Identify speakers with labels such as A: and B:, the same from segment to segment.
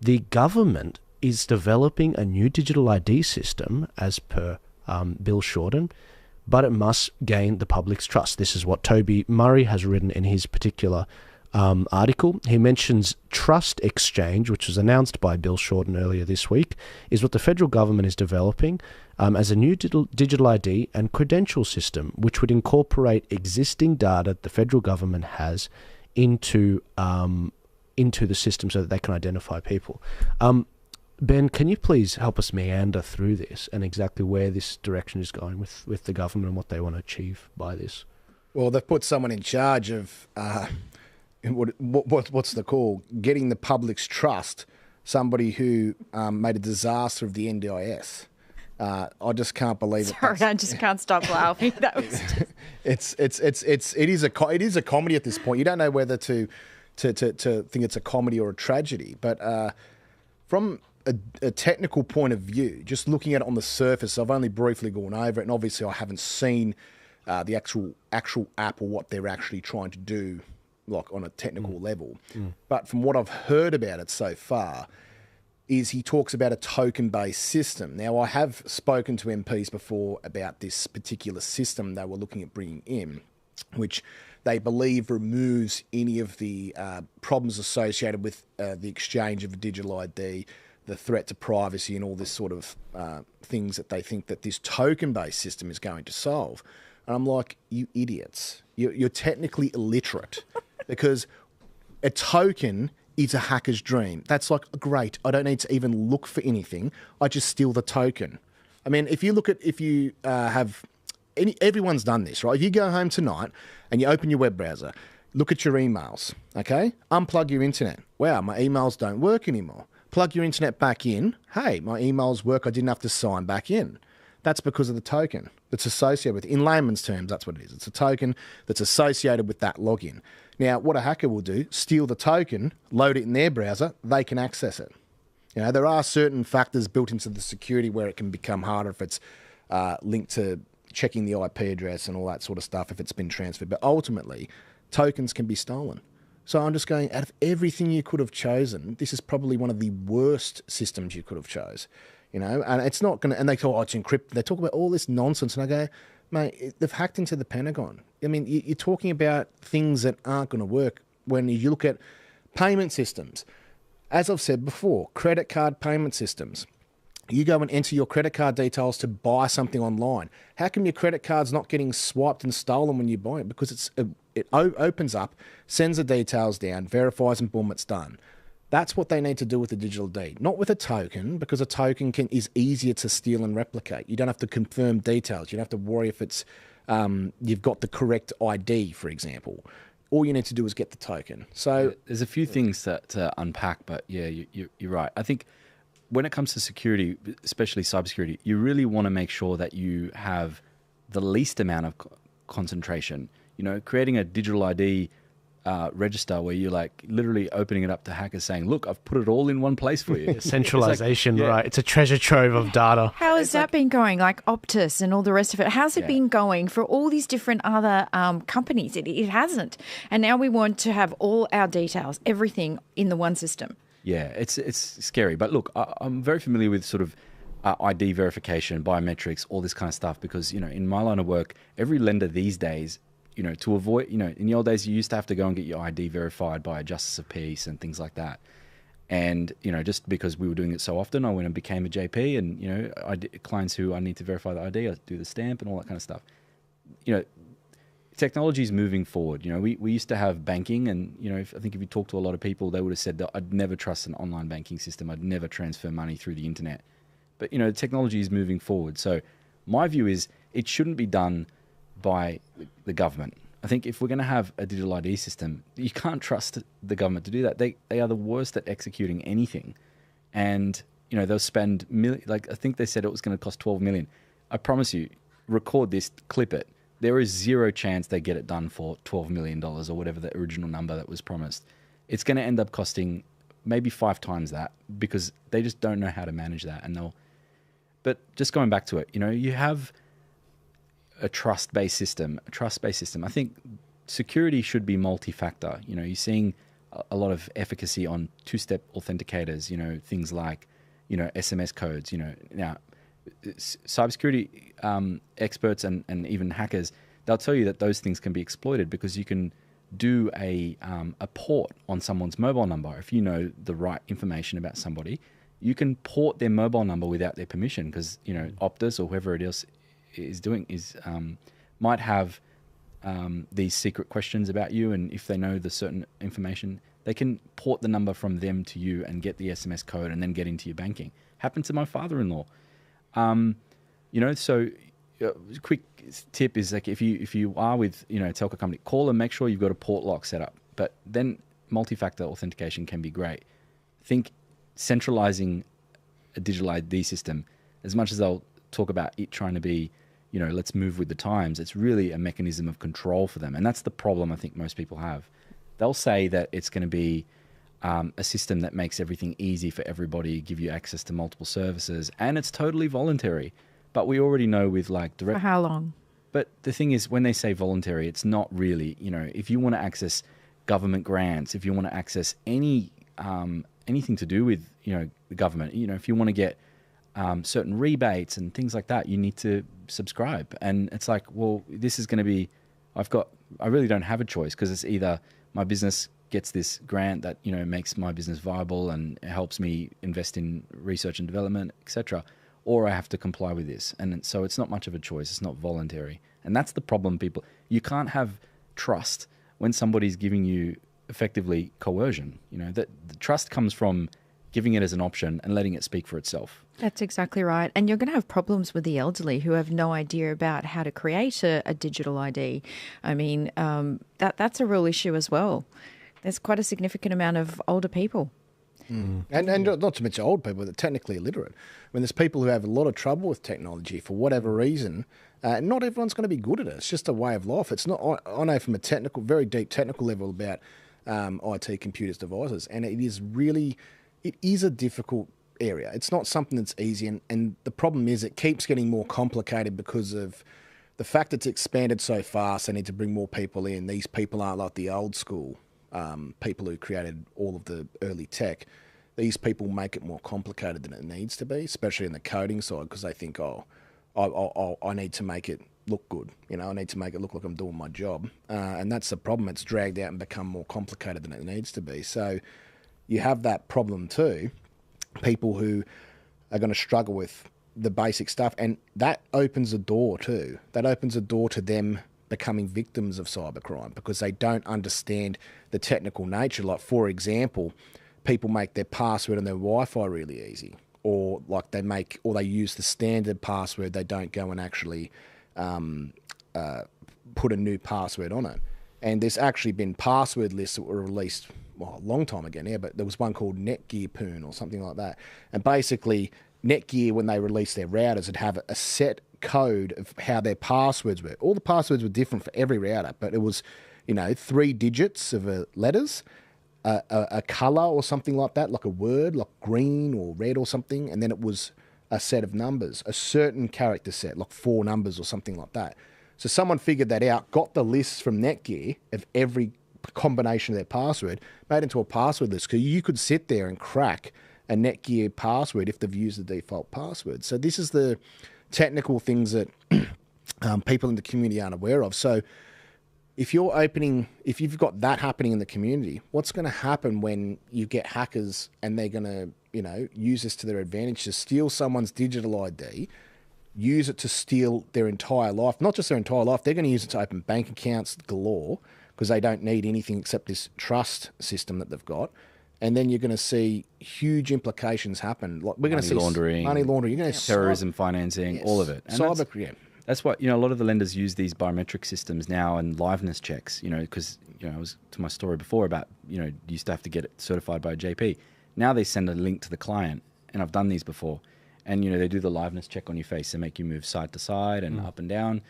A: the government is developing a new digital ID system as per Bill Shorten, but it must gain the public's trust. This is what Toby Murray has written in his particular article. He mentions Trust Exchange, which was announced by Bill Shorten earlier this week, is what the federal government is developing as a new digital ID and credential system, which would incorporate existing data the federal government has into the system so that they can identify people. Ben, can you please help us meander through this and exactly where this direction is going with the government and what they want to achieve by this?
B: Well, they've put someone in charge of what's the call? Getting the public's trust. Somebody who made a disaster of the NDIS. I just can't believe it.
C: Sorry, I just can't stop laughing. That was
B: it is a comedy at this point. You don't know whether to think it's a comedy or a tragedy. But from a technical point of view, just looking at it on the surface, I've only briefly gone over it, and obviously I haven't seen the actual app or what they're actually trying to do, like on a technical level. But from what I've heard about it so far, is he talks about a token-based system. Now, I have spoken to MPs before about this particular system they were looking at bringing in, which they believe removes any of the problems associated with the exchange of a digital ID, the threat to privacy and all this sort of things that they think that this token-based system is going to solve. And I'm like, you idiots. You're technically illiterate because a token is a hacker's dream. That's like, great, I don't need to even look for anything. I just steal the token. I mean, if you have... everyone's done this, right? If you go home tonight and you open your web browser, look at your emails, okay? Unplug your internet. Wow, my emails don't work anymore. Plug your internet back in. Hey, my emails work. I didn't have to sign back in. That's because of the token that's associated with it. In layman's terms, that's what it is. It's a token that's associated with that login. Now, what a hacker will do, steal the token, load it in their browser, they can access it. You know, there are certain factors built into the security where it can become harder if it's linked to checking the IP address and all that sort of stuff if it's been transferred. But ultimately, tokens can be stolen. So I'm just going, out of everything you could have chosen, this is probably one of the worst systems you could have chose. You know, and it's not going to, and they talk, oh, it's encrypted. They talk about all this nonsense. And I go, mate, they've hacked into the Pentagon. I mean, you're talking about things that aren't going to work when you look at payment systems. As I've said before, credit card payment systems. You go and enter your credit card details to buy something online. How come your credit card's not getting swiped and stolen when you buy it? Because it opens up, sends the details down, verifies, and boom, it's done. That's what they need to do with the digital deed, not with a token, because a token is easier to steal and replicate. You don't have to confirm details. You don't have to worry if it's you've got the correct ID, for example. All you need to do is get the token. So
D: there's a few things to unpack, but yeah, you're right. I think when it comes to security, especially cybersecurity, you really want to make sure that you have the least amount of concentration. You know, creating a digital ID register where you're like literally opening it up to hackers saying, look, I've put it all in one place for you.
A: Centralization, right? It's a treasure trove of data.
C: How has that been going? Like Optus and all the rest of it. How's it been going for all these different other companies? It hasn't. And now we want to have all our details, everything in the one system.
D: Yeah, it's scary. But look, I'm very familiar with sort of ID verification, biometrics, all this kind of stuff because, you know, in my line of work, every lender these days, you know, to avoid, you know, in the old days, you used to have to go and get your ID verified by a justice of peace and things like that. And, you know, just because we were doing it so often, I went and became a JP and, you know, clients who I need to verify the ID, I do the stamp and all that kind of stuff. You know, technology is moving forward. You know, we used to have banking and, you know, I think if you talk to a lot of people, they would have said that I'd never trust an online banking system. I'd never transfer money through the internet. But, you know, technology is moving forward. So my view is it shouldn't be done by the government. I think if we're going to have a digital ID system, you can't trust the government to do that. They are the worst at executing anything. And, you know, they'll spend, like I think they said it was going to cost 12 million. I promise you, record this, clip it. There is zero chance they get it done for $12 million or whatever the original number that was promised. It's going to end up costing maybe 5 times that because they just don't know how to manage that. But just going back to it, you know, you have a trust-based system. I think security should be multi-factor. You know, you're seeing a lot of efficacy on two-step authenticators, things like, SMS codes, now cybersecurity experts and even hackers, they'll tell you that those things can be exploited because you can do a port on someone's mobile number. If you know the right information about somebody, you can port their mobile number without their permission because, Optus or whoever it else is doing might have these secret questions about you, and if they know the certain information, they can port the number from them to you and get the SMS code and then get into your banking. Happened to my father-in-law. So quick tip is like if you are with a telco company, call and make sure you've got a port lock set up. But then multi-factor authentication can be great. Think centralizing a digital ID system, as much as they'll talk about it trying to be, let's move with the times, it's really a mechanism of control for them. And that's the problem I think most people have. They'll say that it's going to be a system that makes everything easy for everybody, give you access to multiple services, and it's totally voluntary. But we already know with like direct...
C: For how long?
D: But the thing is, when they say voluntary, it's not really, if you want to access government grants, if you want to access anything to do with, the government, if you want to get certain rebates and things like that, you need to subscribe. And it's like, well, this is going to be, I really don't have a choice because it's either my business gets this grant that, makes my business viable and helps me invest in research and development, etc., or I have to comply with this. And so it's not much of a choice. It's not voluntary. And that's the problem, people. You can't have trust when somebody's giving you effectively coercion. That the trust comes from giving it as an option and letting it speak for itself.
C: That's exactly right. And you're going to have problems with the elderly who have no idea about how to create a digital ID. I mean, that's a real issue as well. There's quite a significant amount of older people.
B: And not to mention old people that are technically illiterate. I mean, there's people who have a lot of trouble with technology for whatever reason. Not everyone's going to be good at it. It's just a way of life. It's not. I know from a very deep technical level about IT, computers, devices, and it is a difficult area. It's not something that's easy, and the problem is it keeps getting more complicated because of the fact it's expanded so fast. They need to bring more people in. These people aren't like the old school people who created all of the early tech. These people make it more complicated than it needs to be, especially in the coding side, because they think, I need to make it look good. I need to make it look like I'm doing my job. And that's the problem. It's dragged out and become more complicated than it needs to be. So you have that problem too. People who are going to struggle with the basic stuff. And that opens a door too. That opens a door to them becoming victims of cybercrime because they don't understand the technical nature. Like, for example, people make their password on their Wi-Fi really easy, or like they use the standard password. They don't go and actually put a new password on it. And there's actually been password lists that were released a long time ago now, but there was one called Netgear Poon or something like that. And basically, Netgear, when they released their routers, would have a set code of how their passwords were. All the passwords were different for every router, but it was, 3 digits of letters, a color or something like that, like a word, like green or red or something, and then it was a set of numbers, a certain character set, like 4 numbers or something like that. So someone figured that out, got the lists from Netgear of every combination of their password, made into a password list, because you could sit there and crack a Netgear password if they've used the default password. So this is the technical things that people in the community aren't aware of. So if you've got that happening in the community, what's going to happen when you get hackers and they're going to, use this to their advantage to steal someone's digital ID, use it to steal their entire life, not just their entire life, they're going to use it to open bank accounts galore because they don't need anything except this trust system that they've got. And then you're going to see huge implications happen. Like we're going to see money laundering, you're going to
D: terrorism financing, all of it. And that's what, a lot of the lenders use these biometric systems now and liveness checks, because, I was to my story before about, you used to have to get it certified by a JP. Now they send a link to the client, and I've done these before. And, they do the liveness check on your face. They make you move side to side and up and down.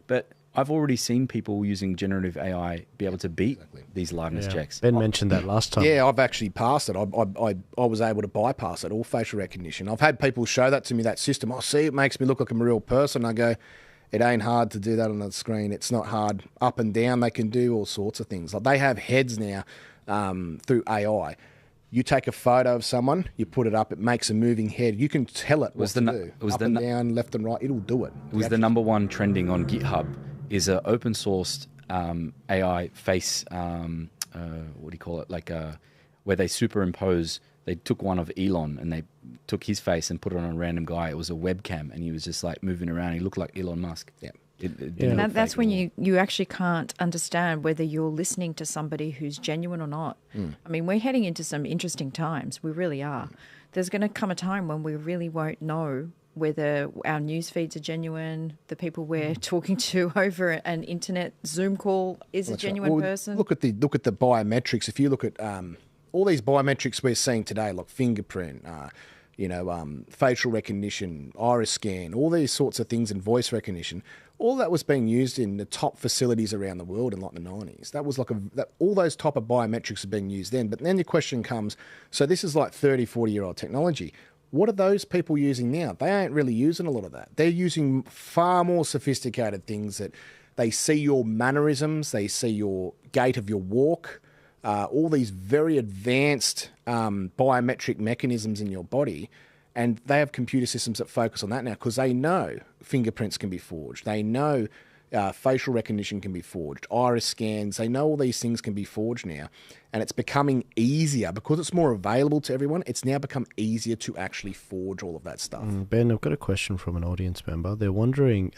D: But I've already seen people using generative AI be able to beat these liveness checks.
A: Ben mentioned that last time.
B: Yeah, I've actually passed it. I was able to bypass it, all facial recognition. I've had people show that to me, that system. See, it makes me look like I'm a real person. I go, it ain't hard to do that on the screen. It's not hard. Up and down, they can do all sorts of things. Like they have heads now through AI. You take a photo of someone, you put it up, it makes a moving head. You can tell it what to do. Up and down, left and right, it'll do it.
D: It was the number one trending on GitHub is a open sourced AI face, what do you call it? Like where they superimpose, they took one of Elon and they took his face and put it on a random guy. It was a webcam and he was just like moving around. He looked like Elon Musk.
B: Yeah.
C: And that's when you actually can't understand whether you're listening to somebody who's genuine or not. I mean, we're heading into some interesting times. We really are. There's going to come a time when we really won't know whether our news feeds are genuine, the people we're talking to over an internet Zoom call is a genuine person.
B: Look at the biometrics. If you look at all these biometrics we're seeing today, like fingerprint, facial recognition, iris scan, all these sorts of things, and voice recognition. All that was being used in the top facilities around the world in like the 90s. That was like all those type of biometrics are being used then. But then the question comes, so this is like 30, 40-year-old technology. What are those people using now? They ain't really using a lot of that. They're using far more sophisticated things that they see your mannerisms, they see your gait of your walk, all these very advanced biometric mechanisms in your body. And they have computer systems that focus on that now because they know fingerprints can be forged. They know facial recognition can be forged, iris scans. They know all these things can be forged now. And it's becoming easier because it's more available to everyone. It's now become easier to actually forge all of that stuff.
A: Ben, I've got a question from an audience member. They're wondering